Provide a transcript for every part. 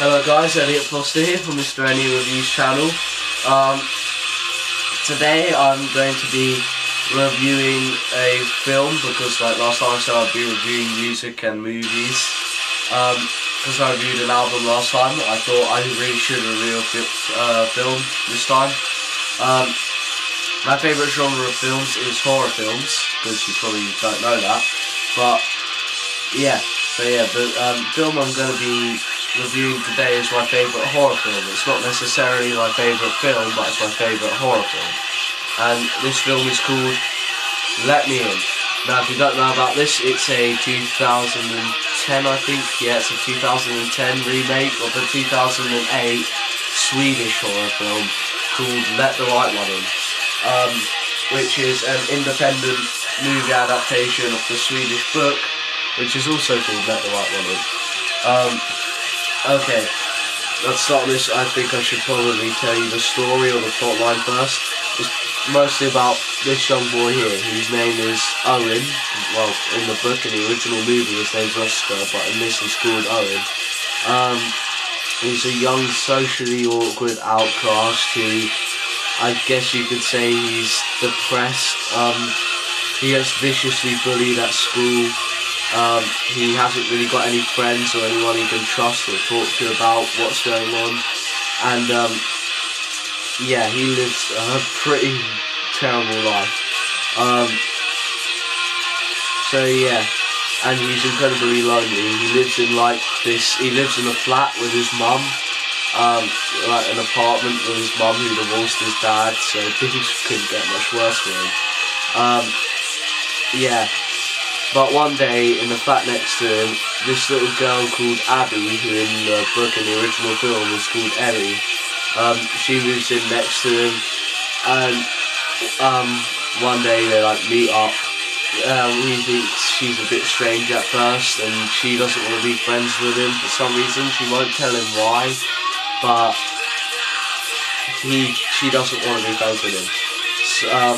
Hello guys, Elliot Foster here from Mr. Any Reviews channel. Today I'm going to be reviewing a film because like last time I said I'd be reviewing music and movies. Because I reviewed an album last time, I thought I really should review a film this time. My favourite genre of films is horror films, because you probably don't know that. But yeah, the film I'm going to be reviewing today is my favourite horror film. It's not necessarily my favourite film, but it's my favourite horror film. And this film is called Let Me In. Now if you don't know about this, it's a 2010 I think, yeah, it's a 2010 remake of a 2008 Swedish horror film called Let the Right One In. Which is an independent movie adaptation of the Swedish book, which is also called Let the Right One In. Okay, let's start this. I think I should probably tell you the story or the plotline first. It's mostly about this young boy here, whose name is Owen. Well, in the book, in the original movie, his name's Oscar, but in this he's called Owen. He's a young, socially awkward outcast who, I guess you could say he's depressed. He gets viciously bullied at school. He hasn't really got any friends or anyone he can trust or talk to about what's going on, and yeah, he lives a pretty terrible life. So yeah, and he's incredibly lonely. He lives in he lives in a flat with his mum, like an apartment with his mum who divorced his dad, so things couldn't get much worse for him. Yeah. But one day, in the flat next to him, this little girl called Abby, who in the book in the original film is called Ellie, she moves in next to him, and one day they meet up. He thinks she's a bit strange at first, and she doesn't want to be friends with him for some reason. She won't tell him why, but she doesn't want to be friends with him. So,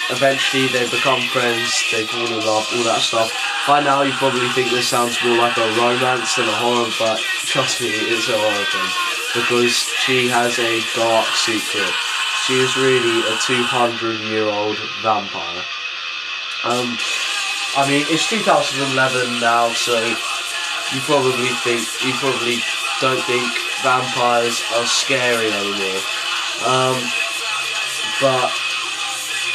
eventually they become friends, they fall in love, all that stuff. By now you probably think this sounds more like a romance than a horror, but trust me, it's a horror film. Because she has a dark secret. She is really a 200-year-old vampire. I mean, it's 2011 now, so you probably don't think vampires are scary anymore. But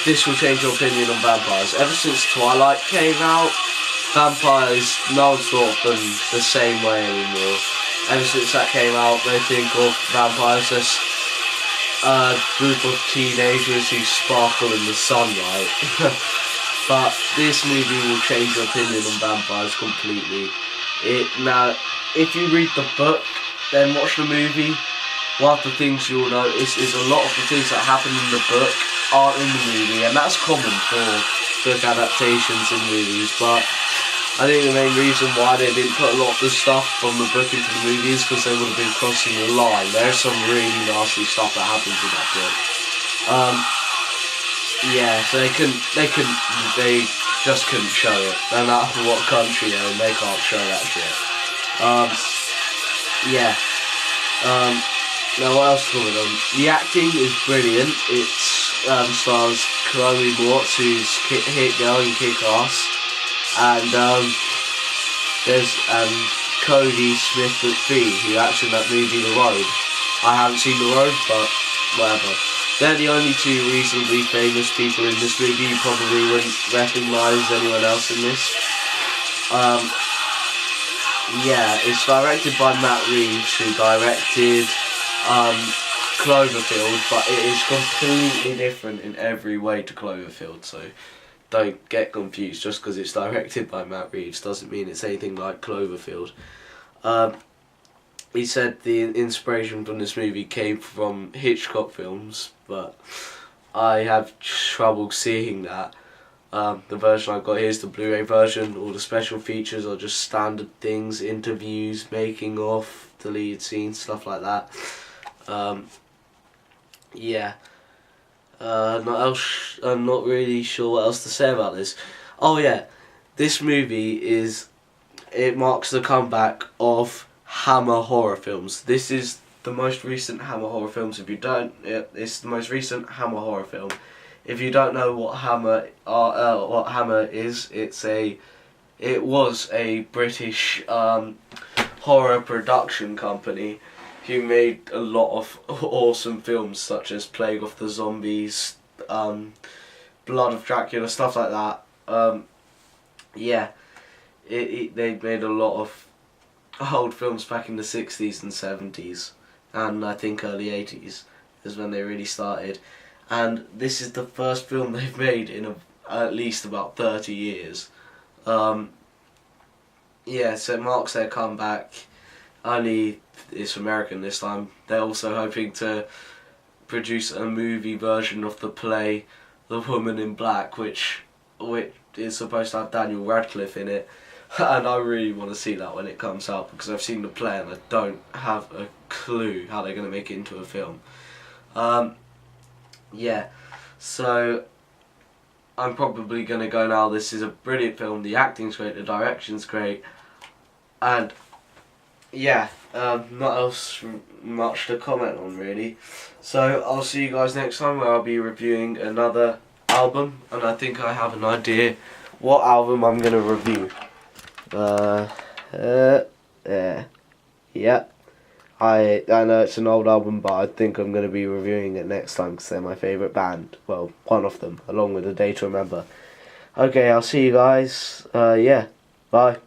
this will change your opinion on vampires. Ever since Twilight came out, vampires, no one's thought of them the same way anymore. Ever since that came out, they think of vampires as a group of teenagers who sparkle in the sunlight. But this movie will change your opinion on vampires completely. Now, if you read the book, then watch the movie, one of the things you'll notice is a lot of the things that happen in the book aren't in the movie, and that's common for book adaptations in movies, but I think the main reason why they didn't put a lot of the stuff from the book into the movie is because they would have been crossing the line. There's some really nasty stuff that happens in that book. Yeah, so they just couldn't show it. No matter what country they're in, they can't show that shit. Yeah. Now what else going on? The acting is brilliant. It stars Chloe Moretz, who's Hit Girl in Kick-Ass, and there's Cody Smith-McPhee, who acts in that movie The Road. I haven't seen The Road, but whatever. They're the only two reasonably famous people in this movie. You probably wouldn't recognise anyone else in this. Yeah, it's directed by Matt Reeves, who directed Cloverfield, but it is completely different in every way to Cloverfield, so don't get confused. Just because it's directed by Matt Reeves doesn't mean it's anything like Cloverfield. He said the inspiration from this movie came from Hitchcock films, but I have trouble seeing that. The version I've got here is the Blu-ray version. All the special features are just standard things, interviews, making of, deleted scenes, stuff like that. Yeah. I'm not really sure what else to say about this. Oh yeah, this movie marks the comeback of Hammer horror films. This is the most recent Hammer horror films. If you don't, it's the most recent Hammer horror film. If you don't know what Hammer is, it was a British horror production company who made a lot of awesome films such as Plague of the Zombies, Blood of Dracula, stuff like that. Yeah, they made a lot of old films back in the 60s and 70s, and I think early 80s is when they really started. And this is the first film they've made in at least about 30 years. Yeah, so it marks their comeback. Only it's American this time. They're also hoping to produce a movie version of the play The Woman in Black, which is supposed to have Daniel Radcliffe in it. And I really want to see that when it comes out, because I've seen the play and I don't have a clue how they're going to make it into a film. Yeah, so I'm probably going to go now. This is a brilliant film. The acting's great, the direction's great, and yeah, not else much to comment on really. So I'll see you guys next time, where I'll be reviewing another album, and I think I have an idea what album I'm going to review. Yeah. I know it's an old album, but I think I'm going to be reviewing it next time because they're my favourite band. Well, one of them, along with A Day to Remember. Okay, I'll see you guys. Yeah, bye.